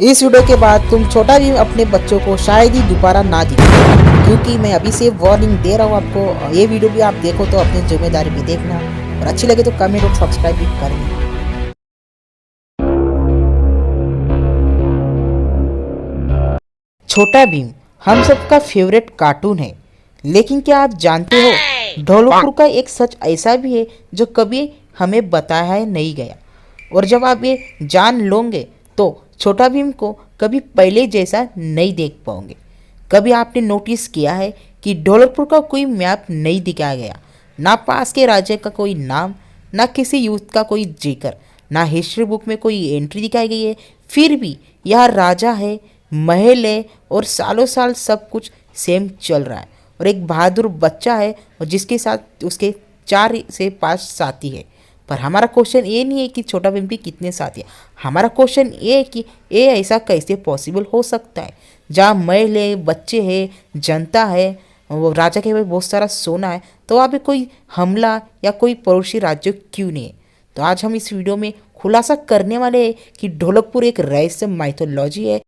इस वीडियो के बाद तुम छोटा भीम अपने बच्चों को शायद ही दोबारा ना दिखे, क्योंकि मैं अभी से वार्निंग दे रहा हूँ आपको। ये वीडियो भी आप देखो तो अपनी जिम्मेदारी भी देखना, और अच्छी लगे तो कमेंट और सब्सक्राइब भी करना। छोटा भीम हम सबका फेवरेट कार्टून है, लेकिन क्या आप जानते हो ढोलकपुर का एक सच ऐसा भी है जो कभी हमें बताया नहीं गया, और जब आप ये जान लोगे तो छोटा भीम को कभी पहले जैसा नहीं देख पाओगे। कभी आपने नोटिस किया है कि ढोलकपुर का कोई मैप नहीं दिखाया गया, ना पास के राज्य का कोई नाम, ना किसी युद्ध का कोई जिक्र, ना हिस्ट्री बुक में कोई एंट्री दिखाई गई है। फिर भी यह राजा है, महल है, और सालों साल सब कुछ सेम चल रहा है, और एक बहादुर बच्चा है और जिसके साथ उसके 4 से 5 साथी है। पर हमारा क्वेश्चन ये नहीं है कि छोटा भीम के कितने साथी है, हमारा क्वेश्चन ये है कि ये ऐसा कैसे पॉसिबल हो सकता है, जहाँ महल है, बच्चे है, जनता है, वो राजा के पास बहुत सारा सोना है, तो वहाँ पे कोई हमला या कोई पड़ोसी राज्य क्यों नहीं है। तो आज हम इस वीडियो में खुलासा करने वाले हैं कि ढोलकपुर एक रहस्य माइथोलॉजी है।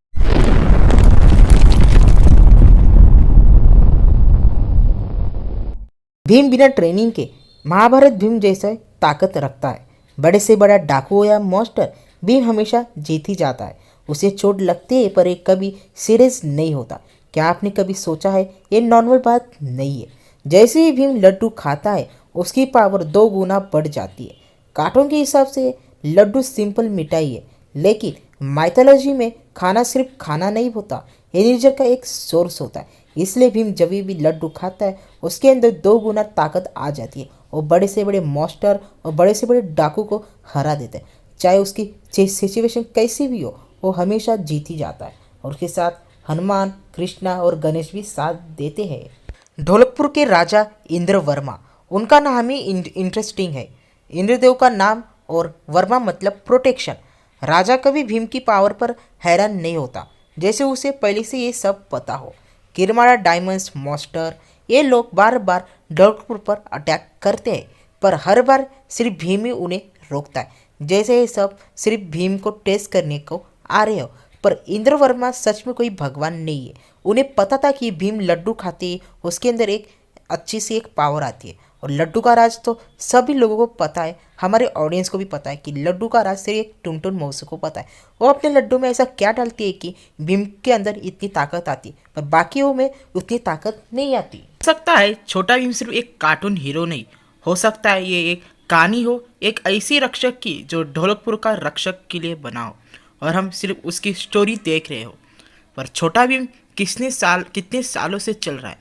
भीम बिना ट्रेनिंग के महाभारत भीम जैसा ताकत रखता है। बड़े से बड़ा डाकू हो या मॉन्स्टर, भीम हमेशा जीत ही जाता है। उसे चोट लगती है पर एक कभी सीरियस नहीं होता। क्या आपने कभी सोचा है ये नॉर्मल बात नहीं है। जैसे ही भीम लड्डू खाता है उसकी पावर 2 गुना बढ़ जाती है। कार्टून के हिसाब से लड्डू सिंपल मिठाई है, लेकिन माइथोलॉजी में खाना सिर्फ खाना नहीं होता, एनर्जी का एक सोर्स होता है। इसलिए भीम जब भी लड्डू खाता है उसके अंदर 2 गुना ताकत आ जाती है, और बड़े से बड़े मॉन्स्टर और बड़े से बड़े डाकू को हरा देता है। चाहे उसकी सिचुएशन कैसी भी हो, वो हमेशा जीत ही जाता है। और उसके साथ हनुमान, कृष्णा और गणेश भी साथ देते हैं। ढोलकपुर के राजा इंद्र वर्मा, उनका नाम ही इंटरेस्टिंग है। इंद्रदेव का नाम और वर्मा मतलब प्रोटेक्शन। राजा कभी भीम की पावर पर हैरान नहीं होता, जैसे उसे पहले से ये सब पता हो। किरमारा डायमंड्स मॉन्स्टर, ये लोग बार बार ढोलकपुर पर अटैक करते हैं, पर हर बार सिर्फ भीम ही उन्हें रोकता है, जैसे ये सब सिर्फ भीम को टेस्ट करने को आ रहे हो। पर इंद्र वर्मा सच में कोई भगवान नहीं है। उन्हें पता था कि भीम लड्डू खाते ही उसके अंदर एक अच्छी सी एक पावर आती है, और लड्डू का राज तो सभी लोगों को पता है, हमारे ऑडियंस को भी पता है कि लड्डू का राज सिर्फ एक टुनटुन मौसी को पता है। वो अपने लड्डू में ऐसा क्या डालती है कि भीम के अंदर इतनी ताकत आती है, पर बाकियों में उतनी ताकत नहीं आती। हो सकता है छोटा भीम सिर्फ एक कार्टून हीरो नहीं, हो सकता है ये एक कहानी हो, एक ऐसी रक्षक की जो ढोलकपुर का रक्षक के लिए बना हो, और हम सिर्फ उसकी स्टोरी देख रहे हो। पर छोटा भीम कितने सालों से चल रहा है,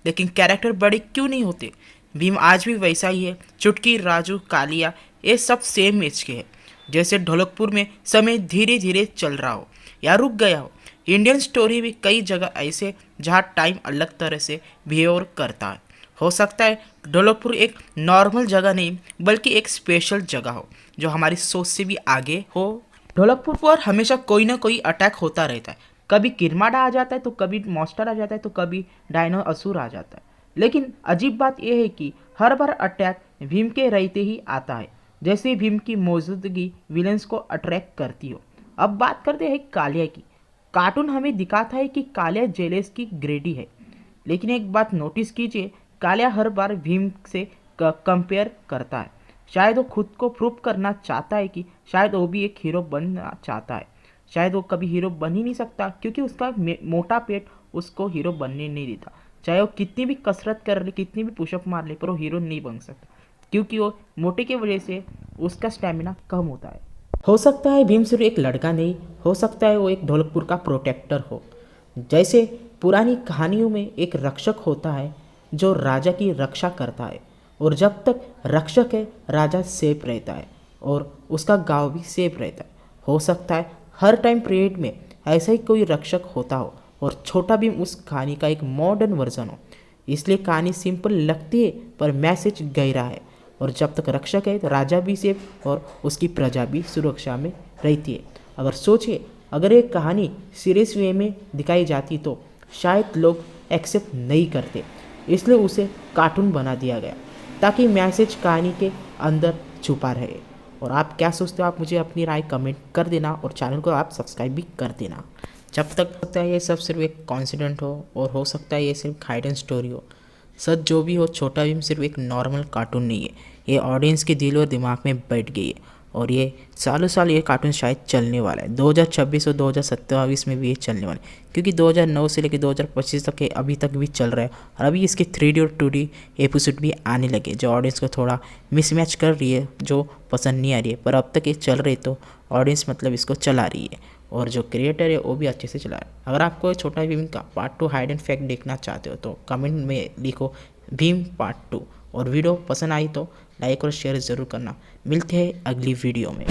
लेकिन कैरेक्टर बड़े क्यों नहीं होते। भीम आज भी वैसा ही है। चुटकी, राजू, कालिया, ये सब सेम एज के हैं। जैसे ढोलकपुर में समय धीरे धीरे चल रहा हो या रुक गया हो। इंडियन स्टोरी भी कई जगह ऐसे जहाँ टाइम अलग तरह से बिहेव करता है। हो सकता है ढोलकपुर एक नॉर्मल जगह नहीं, बल्कि एक स्पेशल जगह हो जो हमारी सोच से भी आगे हो। ढोलकपुर पर हमेशा कोई ना कोई अटैक होता रहता है। कभी किरमाड़ा आ जाता है, तो कभी मॉन्स्टर आ जाता है, तो कभी डायनो असुर आ जाता है। लेकिन अजीब बात यह है कि हर बार अटैक भीम के रहते ही आता है, जैसे भीम की मौजूदगी विलेंस को अट्रैक्ट करती हो। अब बात करते हैं कालिया की। कार्टून हमें दिखाता है कि कालिया जेलेस की ग्रेडी है, लेकिन एक बात नोटिस कीजिए, कालिया हर बार भीम से कंपेयर करता है। शायद वो खुद को प्रूव करना चाहता है कि शायद वो भी एक हीरो बनना चाहता है। शायद वो कभी हीरो बन ही नहीं सकता, क्योंकि उसका मोटा पेट उसको हीरो बनने नहीं देता। चाहे वो कितनी भी कसरत कर ले, कितनी भी पुशअप मार ले, पर वो हीरो नहीं बन सकता, क्योंकि वो मोटे की वजह से उसका स्टेमिना कम होता है। हो सकता है भीम सिर्फ एक लड़का नहीं, हो सकता है वो एक ढोलकपुर का प्रोटेक्टर हो। जैसे पुरानी कहानियों में एक रक्षक होता है जो राजा की रक्षा करता है, और जब तक रक्षक है राजा सेफ रहता है और उसका गांव भी सेफ रहता है। हो सकता है हर टाइम पीरियड में ऐसा ही कोई रक्षक होता हो, और छोटा भीम उस कहानी का एक मॉडर्न वर्जन हो। इसलिए कहानी सिंपल लगती है पर मैसेज गहरा है, और जब तक रक्षक है तो राजा भी सेफ और उसकी प्रजा भी सुरक्षा में रहती है। अगर सोचिए, अगर एक कहानी सीरियस वे में दिखाई जाती तो शायद लोग एक्सेप्ट नहीं करते, इसलिए उसे कार्टून बना दिया गया ताकि मैसेज कहानी के अंदर छुपा रहे। और आप क्या सोचते हो, आप मुझे अपनी राय कमेंट कर देना और चैनल को आप सब्सक्राइब भी कर देना। जब तक सकता है ये सब सिर्फ एक कॉन्सिडेंट हो और हो सकता है ये सिर्फ हाइडन स्टोरी हो। सच जो भी हो, छोटा भीम सिर्फ एक नॉर्मल कार्टून नहीं है, ये ऑडियंस के दिल और दिमाग में बैठ गई है और ये सालों साल ये कार्टून शायद चलने वाला है। 2026 और 2027 में भी ये चलने वाला है, क्योंकि 2009 से लेकर 2025 तक ये अभी तक भी चल रहा है और अभी इसके 3D और 2D एपिसोड भी आने लगे, जो ऑडियंस को थोड़ा मिसमैच कर रही है, जो पसंद नहीं आ रही है। पर अब तक ये चल रही तो ऑडियंस मतलब इसको चला रही है और जो क्रिएटर है वो भी अच्छे से चला रहा है। अगर आपको छोटा भीम का पार्ट 2 हाइड एंड फैक्ट देखना चाहते हो तो कमेंट में लिखो भीम पार्ट 2, और वीडियो पसंद आई तो लाइक और शेयर ज़रूर करना। मिलते हैं अगली वीडियो में।